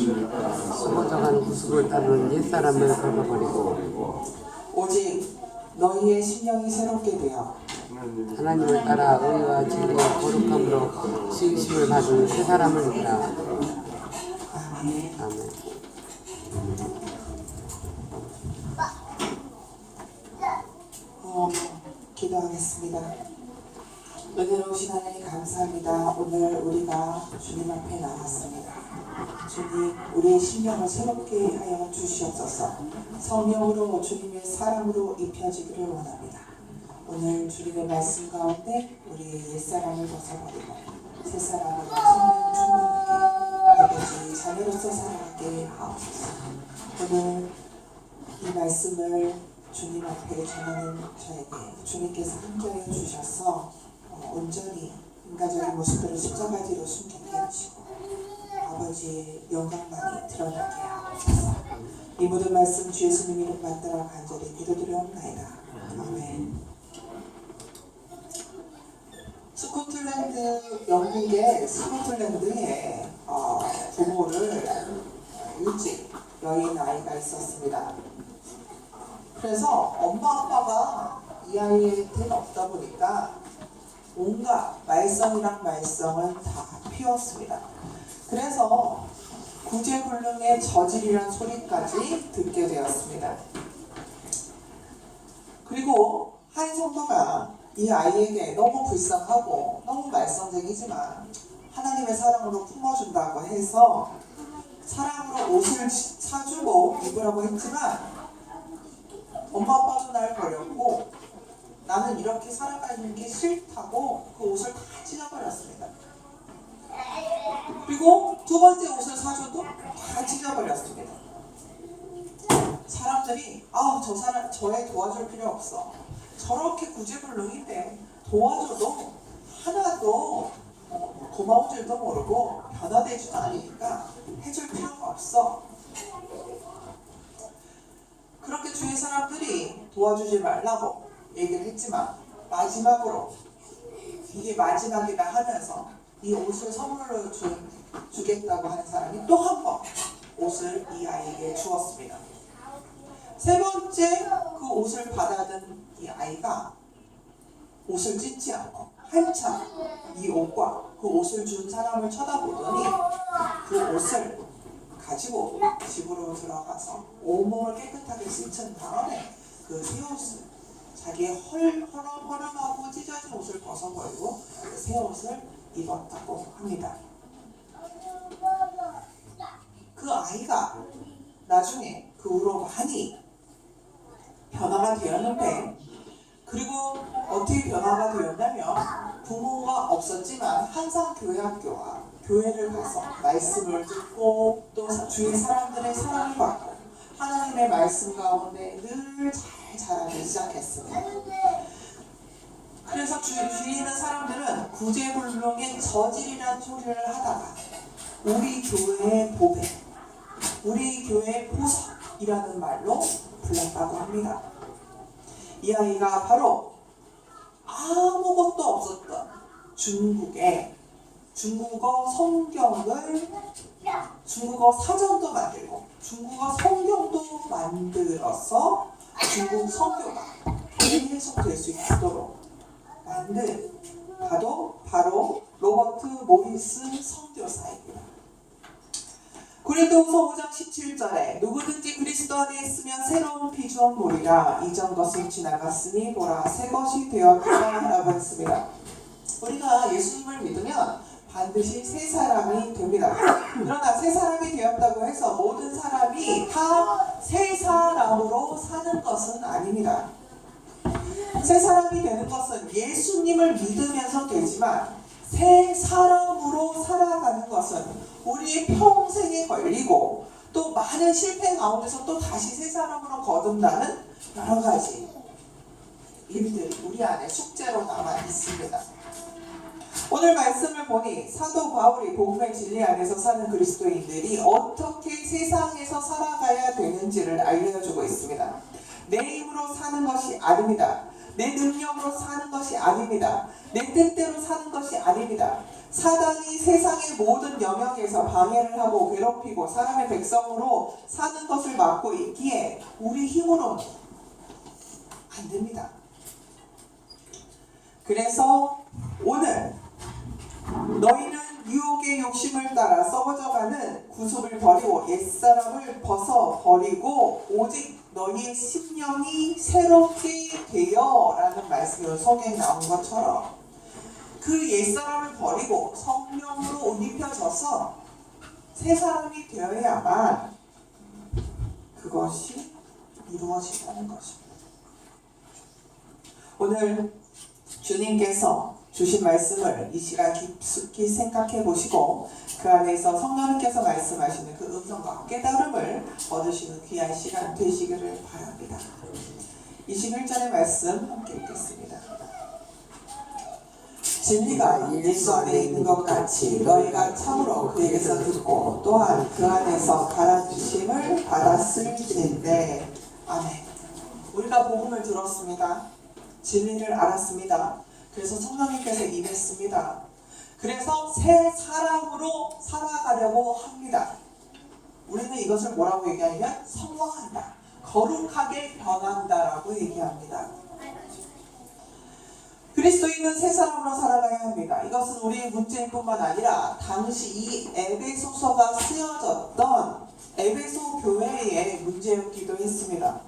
숨어져가는 구습을 따르는 옛사람을 걷어버리고 오직 너희의 심령이 새롭게 되어 하나님을 따라 의와 진리의 거룩함으로 칭심을 받은 새 사람을 입으라. 아멘. 아멘. 기도하겠습니다. 은혜로우신 하나님 감사합니다. 오늘 우리가 주님 앞에 나왔습니다. 주님, 우리의 심령을 새롭게 하여 주시옵소서. 성령으로 주님의 사랑으로 입혀지기를 원합니다. 오늘 주님의 말씀 가운데 우리의 옛사람을 벗어버리고 새사람으로 성령 충만하게 아버지 자녀로서 살아가게 하옵소서. 오늘 이 말씀을 주님 앞에 전하는 저에게 주님께서 함께하여 주셔서 온전히 인간적인 모습들을 십자가 뒤로 숨기게 하시고 아버지의 영광만이 드러나게 하옵소서. 이 모든 말씀 주 예수님 이름 받들어 간절히 기도드리옵나이다. 아멘. 스코틀랜드, 영국의 스코틀랜드에 부모를 일찍 여인 아이가 있었습니다. 그래서 엄마 아빠가 이 아이한테는 없다 보니까 온갖 말썽이랑 말썽은 다 피웠습니다. 그래서 구제불능의 저질이란 소리까지 듣게 되었습니다. 그리고 한 성도가 이 아이에게 너무 불쌍하고 너무 말썽쟁이지만 하나님의 사랑으로 품어준다고 해서 사랑으로 옷을 사주고 입으라고 했지만 엄마 아빠도 날 버렸고 나는 이렇게 살아가는 게 싫다고 그 옷을 다 찢어버렸습니다. 그리고 두 번째 옷을 사줘도 다 찢어버렸습니다. 사람들이 저 사람 저애 도와줄 필요 없어. 저렇게 구제불능인데 도와줘도 하나도 고마운 줄도 모르고 변화되지도 않으니까 해줄 필요가 없어. 그렇게 주위 사람들이 도와주지 말라고 얘기를 했지만 마지막으로 이게 마지막이다 하면서 이 옷을 선물로 주겠다고 하는 사람이 또 한 번 옷을 이 아이에게 주었습니다. 세 번째 그 옷을 받아든 이 아이가 옷을 찢지 않고 한참 이 옷과 그 옷을 준 사람을 쳐다보더니 그 옷을 가지고 집으로 들어가서 온몸을 깨끗하게 씻은 다음에 그 새 옷을 자기의 허름하고 찢어진 옷을 벗어버리고 그 새 옷을 입었다고 합니다. 그 아이가 나중에 그 후로 많이 변화가 되었는데 그리고 어떻게 변화가 되었냐면 부모가 없었지만 항상 교회 학교와 교회를 가서 말씀을 듣고 또 주위 사람들의 사랑을 받고 하나님의 말씀 가운데 늘 잘 자라기 시작했습니다. 그래서 주위에 있는 사람들은 구제불능의 저질이라는 소리를 하다가 우리 교회의 보배, 우리 교회의 보석이라는 말로 불렀다고 합니다. 이 아이가 바로 아무것도 없었던 중국에 중국어 성경을 중국어 사전도 만들고 중국어 성경도 만들어서 중국 성교가 해석될 수 있도록 만든 바로 로버트 모리스 선교사입니다. 고린도후서 5장 17절에 누구든지 그리스도 안에 있으면 새로운 피조물이라 이전 것은 지나갔으니 보라 새 것이 되었다 라고 했습니다. 우리가 예수님을 믿으면 반드시 새 사람이 됩니다. 그러나 새 사람이 되었다고 해서 모든 사람이 다 새 사람으로 사는 것은 아닙니다. 새 사람이 되는 것은 예수님을 믿으면서 되지만 새 사람으로 살아가는 것은 우리의 평생에 걸리고 또 많은 실패 가운데서 또 다시 새 사람으로 거듭나는 여러 가지 일들이 우리 안에 숙제로 남아 있습니다. 오늘 말씀을 보니 사도 바울이 복음의 진리 안에서 사는 그리스도인들이 어떻게 세상에서 살아가야 되는지를 알려주고 있습니다. 내 힘으로 사는 것이 아닙니다. 내 능력으로 사는 것이 아닙니다. 내 뜻대로 사는 것이 아닙니다. 사단이 세상의 모든 영역에서 방해를 하고 괴롭히고 사람의 백성으로 사는 것을 막고 있기에 우리 힘으로는 안 됩니다. 그래서 오늘 너희는 유혹의 욕심을 따라 썩어져가는 구습을 버리고 옛사람을 벗어버리고 오직 너희의 심령이 새롭게 되어 라는 말씀이 성경에 나온 것처럼 그 옛사람을 버리고 성령으로 옷 입혀져서 새 사람이 되어야만 그것이 이루어진다는 것입니다. 오늘 주님께서 주신 말씀을 이 시간 깊숙이 생각해 보시고 그 안에서 성령님께서 말씀하시는 그 음성과 깨달음을 얻으시는 귀한 시간 되시기를 바랍니다. 21절의 말씀 함께 읽겠습니다. 진리가 예수 안에 있는 것 같이 너희가 참으로 그에게서 듣고 또한 그 안에서 가르치심을 받았을진데. 아멘. 우리가 복음을 들었습니다. 진리를 알았습니다. 그래서 성령님께서 임했습니다. 그래서 새 사람으로 살아가려고 합니다. 우리는 이것을 뭐라고 얘기하냐면 성화한다, 거룩하게 변한다라고 얘기합니다. 그리스도인은 새 사람으로 살아가야 합니다. 이것은 우리의 문제뿐만 아니라 당시 이 에베소서가 쓰여졌던 에베소 교회의 문제였기도 했습니다.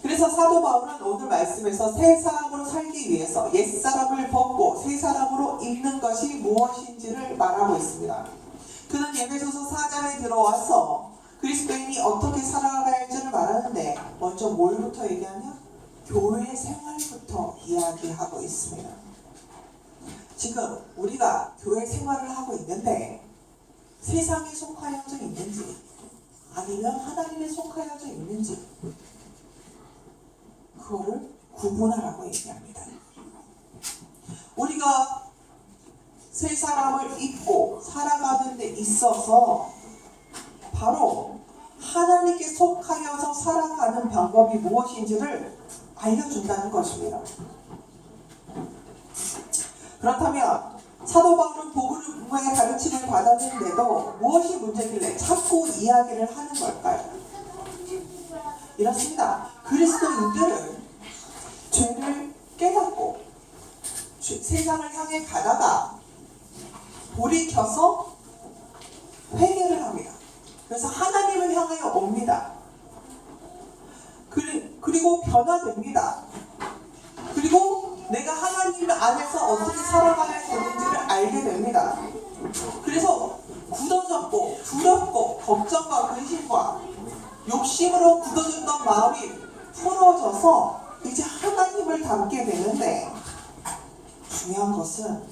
그래서 사도 바울은 오늘 말씀에서 새 사람으로 살기 위해서 옛사람을 벗고 새 사람으로 입는 것이 무엇인지를 말하고 있습니다. 그는 에베소서 4장에 들어와서 그리스도인이 어떻게 살아가야 할지를 말하는데 먼저 뭘부터 얘기하냐? 교회 생활부터 이야기하고 있습니다. 지금 우리가 교회 생활을 하고 있는데 세상에 속하여져 있는지 아니면 하나님에 속하여져 있는지 그거를 구분하라고 얘기합니다. 우리가 새 사람을 입고 살아가는 데 있어서 바로 하나님께 속하여서 살아가는 방법이 무엇인지를 알려준다는 것입니다. 그렇다면 사도 바울은 복음의 가르침을 받았는데도 무엇이 문제길래 자꾸 이야기를 하는 걸까요? 이렇습니다. 그리스도인들은 죄를 깨닫고 세상을 향해 가다가 돌이켜서 회개를 합니다. 그래서 하나님을 향하여 옵니다. 그리고 변화됩니다. 그리고 내가 하나님 안에서 어떻게 살아가야 되는지를 알게 됩니다. 그래서 굳어졌고 두렵고 걱정과 근심과 욕심으로 굳어졌던 마음이 풀어져서 이제 하나님을 닮게 되는데 중요한 것은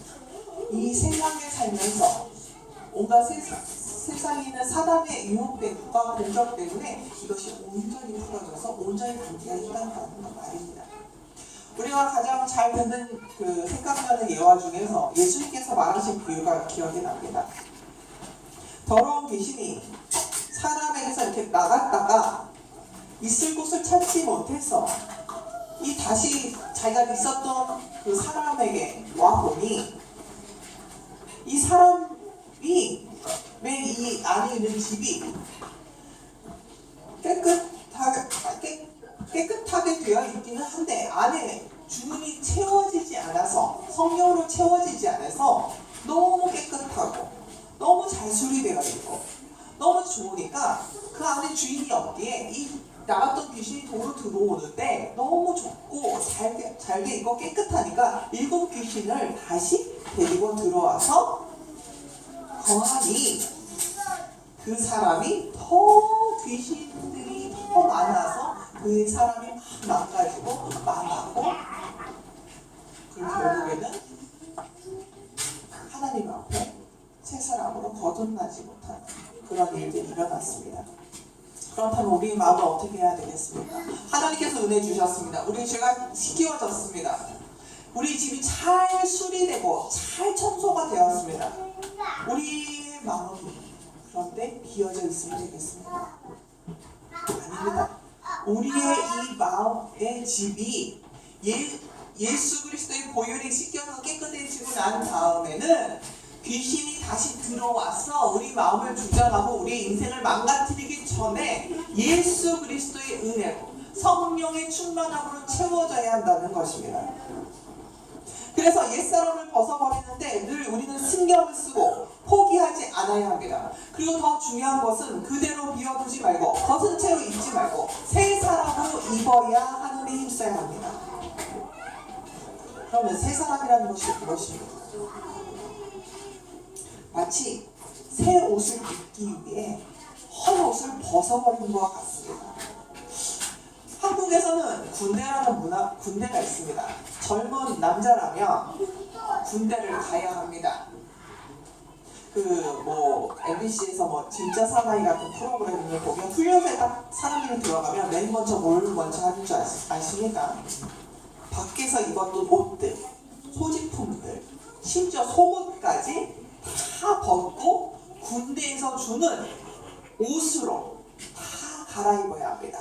이 세상에 살면서 온갖 세상에 있는 사단의 유혹과 공격 때문에 이것이 온전히 풀어져서 온전히 닮기가 힘들다는 거 말입니다. 우리가 가장 잘 듣는 그 생각나는 예화 중에서 예수님께서 말하신 비유가 기억이 납니다. 더러운 귀신이 사람에게서 이렇게 나갔다가 있을 곳을 찾지 못해서 다시 자기가 있었던 그 사람에게 와 보니 이 사람이 맨 이 안에 있는 집이 깨끗하게 되어 있기는 한데 안에 주문이 채워지지 않아서 성령으로 채워지지 않아서 너무 깨끗하고 너무 잘 수리되어 있고 너무 좋으니까 그 안에 주인이 없기에 이 나갔던 귀신이 도로 들어오는데 너무 좋고 잘돼 있고 깨끗하니까 7 귀신을 다시 데리고 들어와서 거하니 그 사람이 더 귀신들이 더 많아서 그 사람이 막 망가지고 망하고 결국에는 하나님 앞에 새 사람으로 거듭나지 못하는 그런 일들이 일어났습니다. 그렇다면 우리 마음을 어떻게 해야 되겠습니까? 하나님께서 은혜 주셨습니다. 우리 죄가 씻겨졌습니다. 우리 집이 잘 수리되고 잘 청소가 되었습니다. 우리의 마음이 그런데 비어져 있으면 되겠습니까? 아닙니다. 우리의 이 마음의 집이 예수 그리스도의 보혈이 씻겨서 깨끗해지고 난 다음에는 귀신이 다시 들어와서 우리 마음을 주장하고 우리 인생을 망가뜨리기 전에 예수 그리스도의 은혜로 성령의 충만함으로 채워져야 한다는 것입니다. 그래서 옛사람을 벗어버리는데 늘 우리는 신경을 쓰고 포기하지 않아야 합니다. 그리고 더 중요한 것은 그대로 비워두지 말고 벗은 채로 입지 말고 새 사람으로 입어야 하늘에 힘써야 합니다. 그러면 새 사람이라는 것이 무엇입니까? 마치 새 옷을 입기 위해 헐 옷을 벗어버린 것과 같습니다. 한국에서는 군대가 있습니다. 젊은 남자라면 군대를 가야 합니다. MBC에서 진짜 사나이 같은 프로그램을 보면 훈련소에 딱 사람들이 들어가면 맨 먼저 뭘 먼저 하는 줄 아십니까? 밖에서 입었던 옷들, 소지품들, 심지어 속옷까지 다 벗고 군대에서 주는 옷으로 다 갈아입어야 합니다.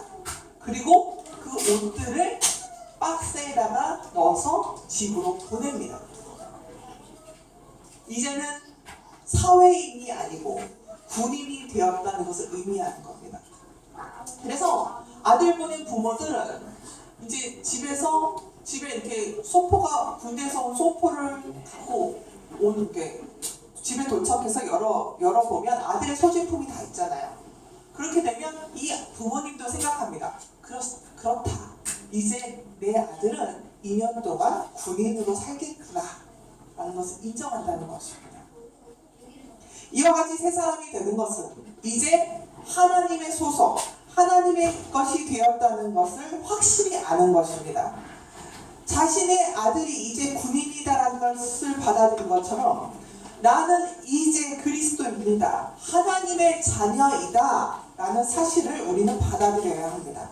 그리고 그 옷들을 박스에다가 넣어서 집으로 보냅니다. 이제는 사회인이 아니고 군인이 되었다는 것을 의미하는 겁니다. 그래서 아들 보낸 부모들은 이제 집에 이렇게 군대에서 온 소포를 갖고 오는 게 집에 도착해서 열어보면 아들의 소지품이 다 있잖아요. 그렇게 되면 이 부모님도 생각합니다. 그렇다. 이제 내 아들은 2년 동안 군인으로 살겠구나 라는 것을 인정한다는 것입니다. 이와 같이 새 사람이 되는 것은 이제 하나님의 소속, 하나님의 것이 되었다는 것을 확실히 아는 것입니다. 자신의 아들이 이제 군인이다라는 것을 받아들인 것처럼 나는 이제 그리스도입니다. 하나님의 자녀이다 라는 사실을 우리는 받아들여야 합니다.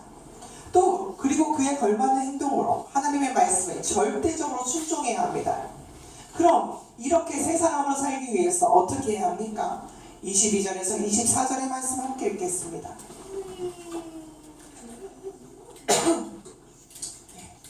또 그리고 그에 걸맞는 행동으로 하나님의 말씀에 절대적으로 순종해야 합니다. 그럼 이렇게 새 사람으로 살기 위해서 어떻게 해야 합니까? 22절에서 24절의 말씀 함께 읽겠습니다.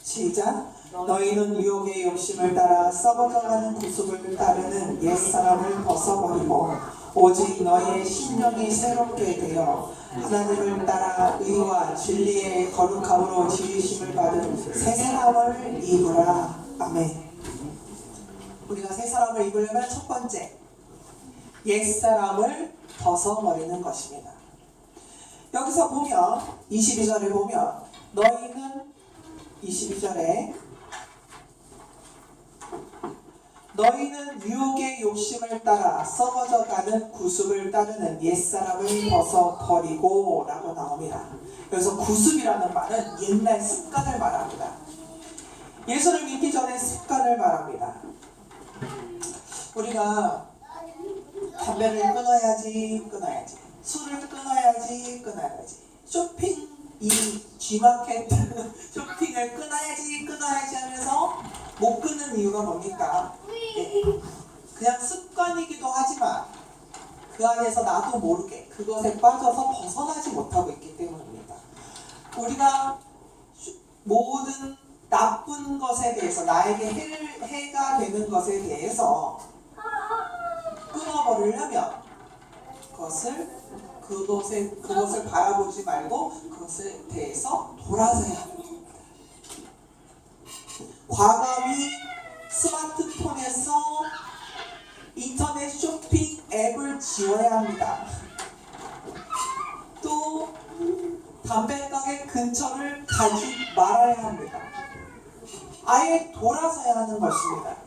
시작. 너희는 유혹의 욕심을 따라 썩어져가는 구습을 따르는 옛사람을 벗어버리고 오직 너희의 심령이 새롭게 되어 하나님을 따라 의와 진리의 거룩함으로 지으심을 받은 새 사람을 입으라. 아멘. 우리가 새 사람을 입으려면 첫 번째, 옛사람을 벗어버리는 것입니다. 여기서 보면 22절에 보면 너희는 22절에 너희는 유혹의 욕심을 따라 썩어져가는 구습을 따르는 옛사람을 벗어버리고 라고 나옵니다. 그래서 구습이라는 말은 옛날 습관을 말합니다. 예수를 믿기 전에 습관을 말합니다. 우리가 담배를 끊어야지 술을 끊어야지 쇼핑 이 G마켓 쇼핑을 끊어야지 하면서 못 끊는 이유가 뭡니까? 그냥 습관이기도 하지만 그 안에서 나도 모르게 그것에 빠져서 벗어나지 못하고 있기 때문입니다. 우리가 모든 나쁜 것에 대해서 나에게 해가 되는 것에 대해서 끊어버리려면 그것을 바라보지 말고 그것에 대해서 돌아서야 합니다. 과감히 스마트폰에서 인터넷 쇼핑 앱을 지워야 합니다. 또 담배가게 근처를 가지 말아야 합니다. 아예 돌아서야 하는 것입니다.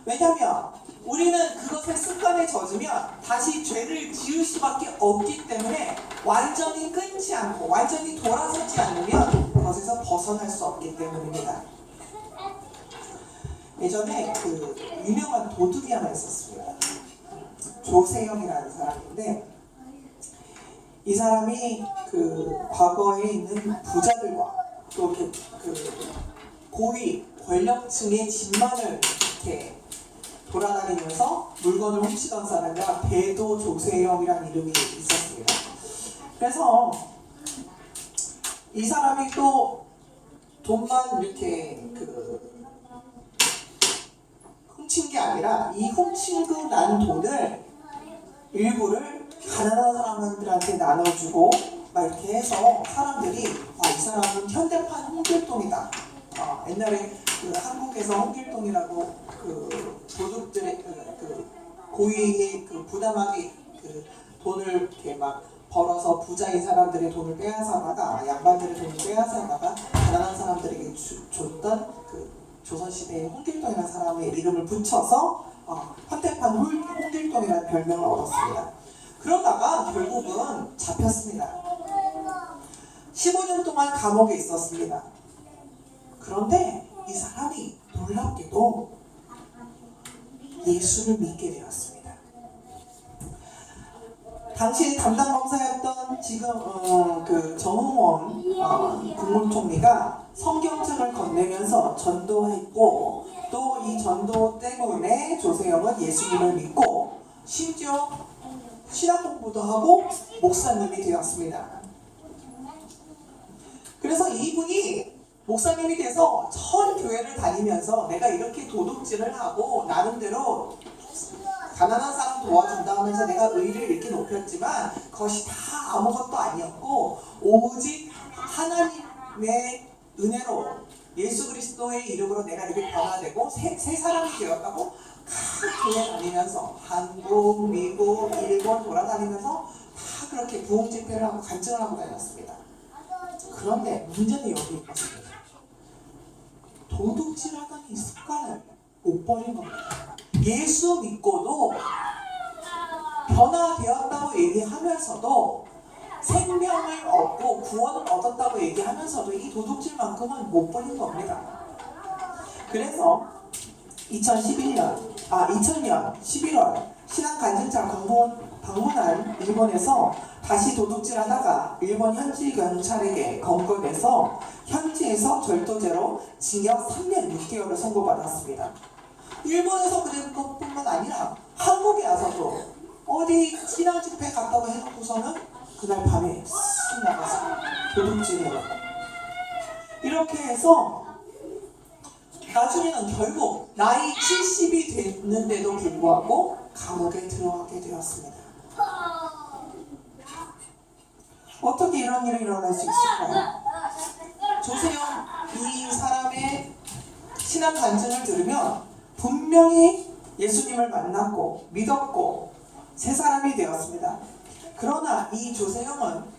왜냐하면 우리는 그것의 습관에 젖으면 다시 죄를 지을 수밖에 없기 때문에 완전히 끊지 않고 완전히 돌아서지 않으면 그것에서 벗어날 수 없기 때문입니다. 예전에 그 유명한 도둑이 하나 있었습니다. 조세형이라는 사람인데 이 사람이 그 과거에 있는 부자들과 또 그 고위 권력층의 집만을 이렇게 돌아다니면서 물건을 훔치던 사람이라 배도 조세형이라는 이름이 있었습니다. 그래서 이 사람이 또 돈만 이렇게 훔친 게 아니라 이 훔치고 난 돈을 일부를 가난한 사람들한테 나눠주고 막 이렇게 해서 사람들이 이 사람은 현대판 홍길동이다. 옛날에 한국에서 홍길동이라고 도둑들의 고위의 부당하게 돈을 이렇게 막 벌어서 부자인 사람들의 돈을 빼앗아다가 양반들의 돈을 빼앗아다가 가난한 사람들에게 줬던 조선시대의 홍길동이라는 사람의 이름을 붙여서 현대판 홍길동이라는 별명을 얻었습니다. 그러다가 결국은 잡혔습니다. 15년 동안 감옥에 있었습니다. 그런데 이 사람이 놀랍게도 예수를 믿게 되었습니다. 당시 담당 검사였던 지금 정홍원 국무총리가 성경책을 건네면서 전도했고 또 이 전도 때문에 조세영은 예수님을 믿고 심지어 신학 공부도 하고 목사님이 되었습니다. 그래서 이분이 목사님이 돼서 전 교회를 다니면서 내가 이렇게 도둑질을 하고 나름대로 가난한 사람 도와준다 하면서 내가 의를 이렇게 높였지만 그것이 다 아무것도 아니었고 오직 하나님의 은혜로 예수 그리스도의 이름으로 내가 이렇게 변화되고 새 사람이 되었다고 각 교회 다니면서 한국, 미국, 일본 돌아다니면서 다 그렇게 부흥 집회를 하고 간증을 하고 다녔습니다. 그런데 문제는 여기 있었습니다. 도둑질하던 이 습관을 못 버린 겁니다. 예수 믿고도 변화되었다고 얘기하면서도 생명을 얻고 구원을 얻었다고 얘기하면서도 이 도둑질만큼은 못 버린 겁니다. 그래서 2000년 11월 신앙간증자 방문한 일본에서 다시 도둑질하다가 일본 현지 경찰에게 검거돼서 현지에서 절도죄로 징역 3년 6개월을 선고받았습니다. 일본에서 그런 것뿐만 아니라 한국에 와서도 어디 신앙 집회 갔다고 해놓고서는 그날 밤에 쓱 나가서 도둑질해요. 이렇게 해서 나중에는 결국 나이 70이 됐는데도 불구하고 감옥에 들어가게 되었습니다. 어떻게 이런 일이 일어날 수 있을까요? 조세영 이 사람의 신앙 간증을 들으면 분명히 예수님을 만났고 믿었고 새 사람이 되었습니다. 그러나 이 조세영은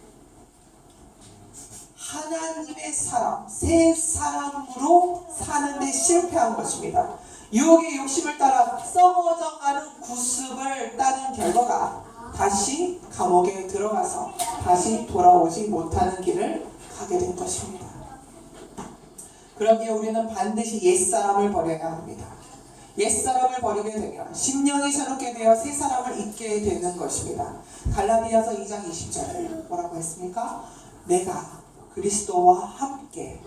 하나님의 사람, 새 사람으로 사는데 실패한 것입니다. 유혹의 욕심을 따라 썩어져가는 구습을 따는 결과가 다시 감옥에 들어가서 다시 돌아오지 못하는 길을 가게 된 것입니다. 그러기에 우리는 반드시 옛사람을 버려야 합니다. 옛사람을 버리게 되면 심령이 새롭게 되어 새 사람을 입게 되는 것입니다. 갈라디아서 2장 20절에 뭐라고 했습니까? 내가 그리스도와 함께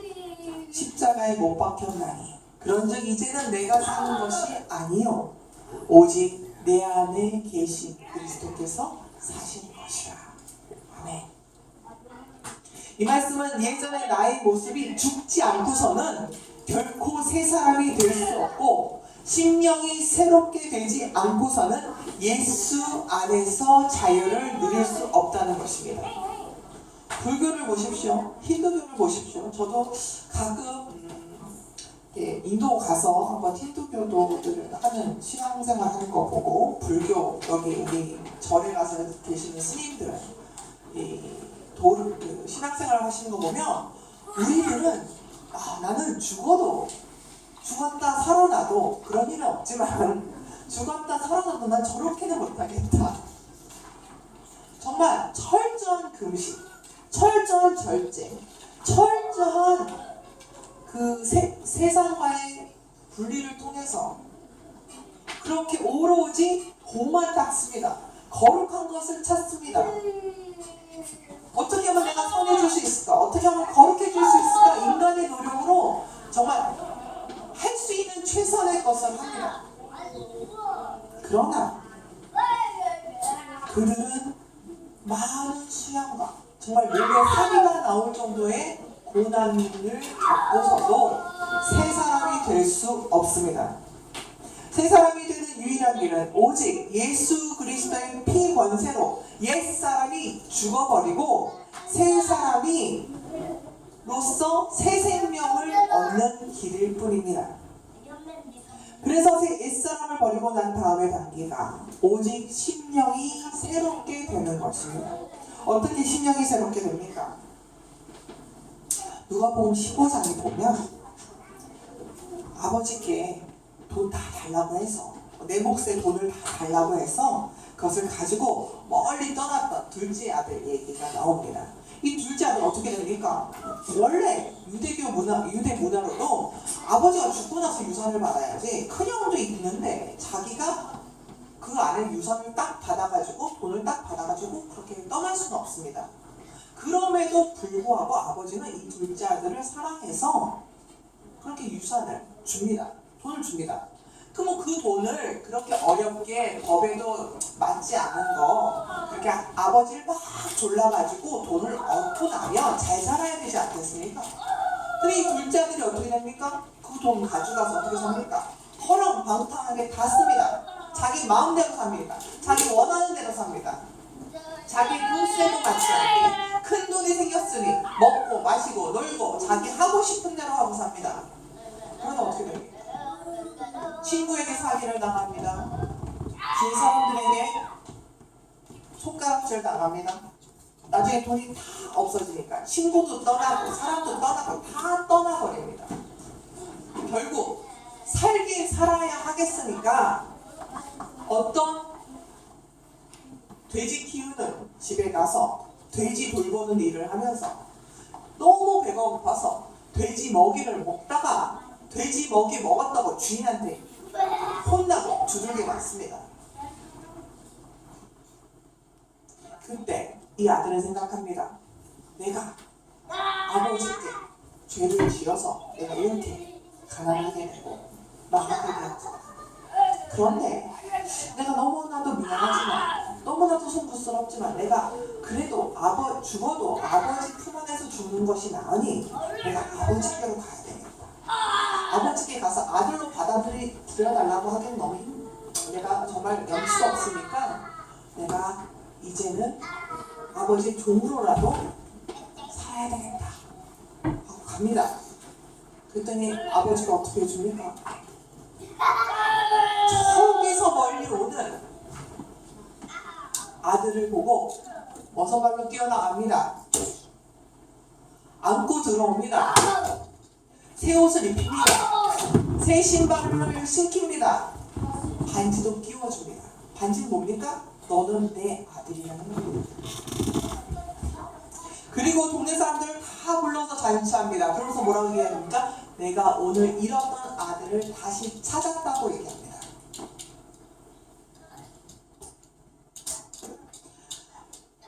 십자가에 못 박혔나니 그런즉 이제는 내가 사는 것이 아니요 오직 내 안에 계신 그리스도께서 사신 것이라. 아멘. 이 말씀은 예전의 나의 모습이 죽지 않고서는 결코 새 사람이 될 수 없고 심령이 새롭게 되지 않고서는 예수 안에서 자유를 누릴 수 없다는 것입니다. 불교를 보십시오. 힌두교를 보십시오. 저도 가끔 인도 가서 한번 힌두교도들 하는 신앙생활 하는 거 보고 불교 여기 우리 절에 가서 계시는 스님들 신앙생활 하시는 거 보면 우리들은 나는 죽었다 살아나도 그런 일은 없지만 죽었다 살아나도 난 저렇게는 못하겠다. 정말 철저한 금식, 철저한 절제, 철저한 세상과의 분리를 통해서 그렇게 오로지 공만 닦습니다. 거룩한 것을 찾습니다. 어떻게 하면 내가 선해질 수 있을까? 어떻게 하면 거룩해질 수 있을까? 인간의 노력으로 정말 할 수 있는 최선의 것을 합니다. 그러나 그들은 많은 수양과 정말 몸에 사비가 나올 정도의 고난을 겪고서도 새 사람이 될 수 없습니다. 새 사람이 되는 유일한 길은 오직 예수 그리스도의 피 권세로 옛 사람이 죽어버리고 새 사람이 로서 새 생명을 얻는 길일 뿐입니다. 그래서 옛 사람을 버리고 난 다음의 단계가 오직 심령이 새롭게 되는 것입니다. 어떻게 심령이 새롭게 됩니까? 누가복음 15장에 보면 아버지께 돈 다 달라고 해서 내 몫의 돈을 다 달라고 해서 그것을 가지고 멀리 떠났던 둘째 아들 얘기가 나옵니다. 이 둘째 아들 어떻게 됩니까? 원래 유대 문화로도 아버지가 죽고 나서 유산을 받아야지 큰형도 있는데 자기가 그 안에 유산을 딱 받아가지고 돈을 딱 받아가지고 그렇게 떠날 수는 없습니다. 그럼에도 불구하고 아버지는 이 둘째 아들을 사랑해서 그렇게 유산을 줍니다. 돈을 줍니다. 그럼 그 돈을 그렇게 어렵게 법에도 맞지 않은 거 그렇게 아버지를 막 졸라가지고 돈을 얻고 나면 잘 살아야 되지 않겠습니까? 근데 이 둘째 아들이 어떻게 됩니까? 그 돈 가져가서 어떻게 삽니까? 허랑방탕하게 다 씁니다. 자기 마음대로 삽니다. 자기 원하는 대로 삽니다. 자기 분수에도 맞지 않게 큰 돈이 생겼으니 먹고 마시고 놀고 자기 하고 싶은 대로 하고 삽니다. 그러다 어떻게 됩니까? 친구에게 사기를 당합니다. 긴 사람들에게 손가락질 당합니다. 나중에 돈이 다 없어지니까 친구도 떠나고 사람도 떠나고 다 떠나버립니다. 결국 살긴 살아야 하겠으니까 어떤 돼지 키우는 집에 가서 돼지 돌보는 일을 하면서 너무 배가 고파서 돼지 먹이를 먹다가 돼지 먹이 먹었다고 주인한테 혼나고 두들겨 맞습니다. 그때 이 아들은 생각합니다. 내가 아버지께 죄를 지어서 내가 이렇게 가난하게 되고 망하게 되었구나. 그런데 내가 너무나도 미안하지만 너무나도 송구스럽지만 내가 그래도 죽어도 아버지 품 안에서 죽는 것이 나으니 내가 아버지께로 가야 되겠다. 아버지께 가서 아들로 받아들여달라고 하기는 너무 내가 정말 염치가 없으니까 내가 이제는 아버지 종으로라도 살아야 되겠다 하고 갑니다. 그랬더니 아버지가 어떻게 해줍니까? 저기서 멀리 오는 아들을 보고 어선발로 뛰어나갑니다. 안고 들어옵니다. 새 옷을 입힙니다. 새 신발을 신깁니다. 반지도 끼워줍니다. 반지는 뭡니까? 너는 내 아들이라는 겁니다. 그리고 동네 사람들을 다 불러서 잔치합니다. 그러면서 뭐라고 얘기합니까? 내가 오늘 잃었던 아들을 다시 찾았다고 얘기합니다.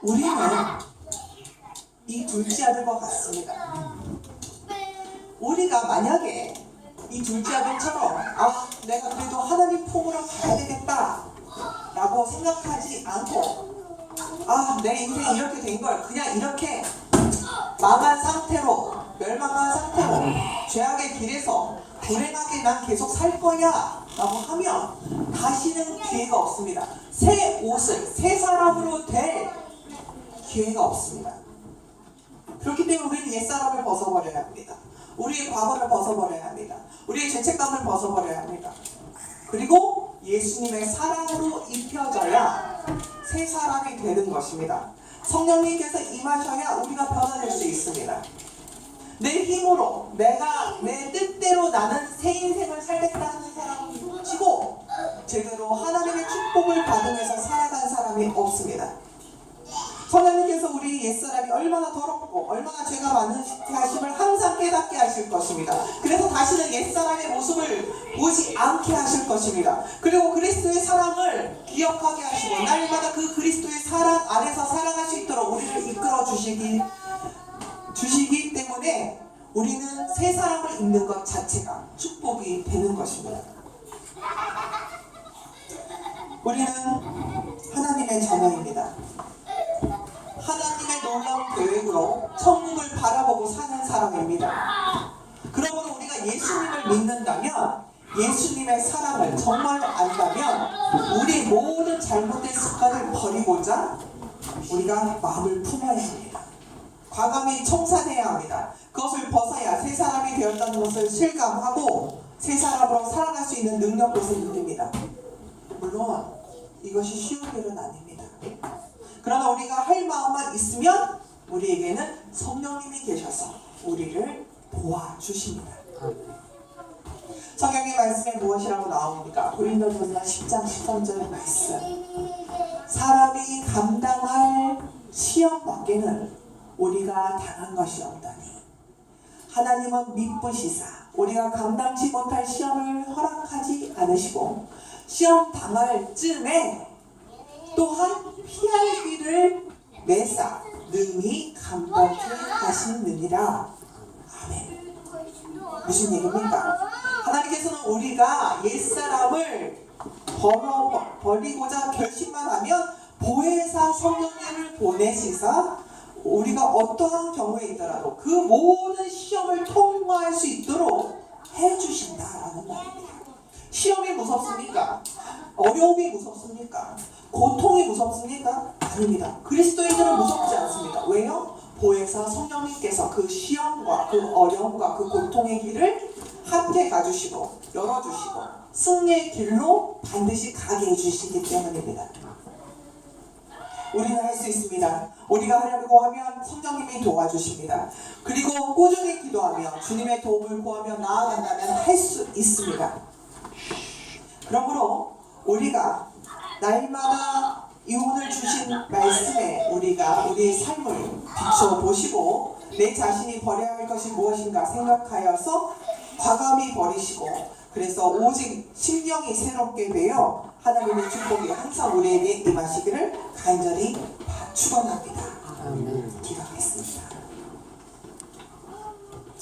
우리는 이 둘째 아들과 같습니다. 우리가 만약에 이 둘째 아들처럼 내가 그래도 하나님 품으로 가야 되겠다 라고 생각하지 않고 내 인생이 이렇게 된 걸 그냥 이렇게 망한 상태로 멸망한 상태로 죄악의 길에서 불행하게 난 계속 살 거야 라고 하면 다시는 기회가 없습니다. 새 옷을 새 사람으로 될 기회가 없습니다. 그렇기 때문에 우리는 옛사람을 벗어버려야 합니다. 우리의 과거를 벗어버려야 합니다. 우리의 죄책감을 벗어버려야 합니다. 그리고 예수님의 사랑으로 입혀져야 새 사람이 되는 것입니다. 성령님께서 임하셔야 우리가 변화될 수 있습니다. 내 힘으로 내가 내 뜻대로 나는 새 인생을 살겠다 하는 사람을 치고 제대로 하나님의 축복을 받으면서 살아간 사람이 없습니다. 성령님께서 우리 옛사람이 얼마나 더럽고 얼마나 죄가 많으시게 하심을 항상 깨닫게 하실 것입니다. 그래서 다시는 옛사람의 모습을 보지 않게 하실 것입니다. 그리고 그리스도의 사랑을 기억하게 하시고 날마다 그 그리스도의 사랑 안에서 살아갈 수 있도록 우리를 이끌어 주시기 때문에 우리는 새 사람을 입는 것 자체가 축복이 되는 것입니다. 우리는 하나님의 자녀입니다. 하나님의 놀라운 계획으로 천국을 바라보고 사는 사람입니다. 그러므로 우리가 예수님을 믿는다면, 예수님의 사랑을 정말 안다면 우리 모든 잘못된 습관을 버리고자 우리가 마음을 품어야 합니다. 과감히 청산해야 합니다. 그것을 벗어야 새 사람이 되었다는 것을 실감하고 새 사람으로 살아갈 수 있는 능력도 생깁니다. 물론 이것이 쉬운 일은 아닙니다. 그러나 우리가 할 마음만 있으면 우리에게는 성령님이 계셔서 우리를 도와주십니다. 성경의 말씀에 무엇이라고 나옵니까? 고린도전서 10장 13절 말씀. 사람이 감당할 시험 밖에는 우리가 당한 것이 없다니 하나님은 미쁘시사 우리가 감당치 못할 시험을 허락하지 않으시고 시험 당할 쯤에 또한 피할 길을 내사 능히 감당케 하시느니라. 아멘. 무슨 얘기입니까? 하나님께서는 우리가 옛사람을 버리고자 결심만 하면 보혜사 성령님을 보내시사 우리가 어떠한 경우에 있더라도 그 모든 시험을 통과할 수 있도록 해주신다라는 말입니다. 시험이 무섭습니까? 어려움이 무섭습니까? 고통이 무섭습니까? 아닙니다. 그리스도인들은 무섭지 않습니다. 왜요? 보혜사 성령님께서 그 시험과 그 어려움과 그 고통의 길을 함께 가주시고 열어주시고 승리의 길로 반드시 가게 해주시기 때문입니다. 우리는 할 수 있습니다. 우리가 하려고 하면 성령님이 도와주십니다. 그리고 꾸준히 기도하며 주님의 도움을 구하며 나아간다면 할 수 있습니다. 그러므로 우리가 날마다 이 오늘 주신 말씀에 우리가 우리의 삶을 비춰보시고 내 자신이 버려야 할 것이 무엇인가 생각하여서 과감히 버리시고 그래서 오직 심령이 새롭게 되어 하나님의 축복이 항상 우리에게 임하시기를 간절히 축원합니다.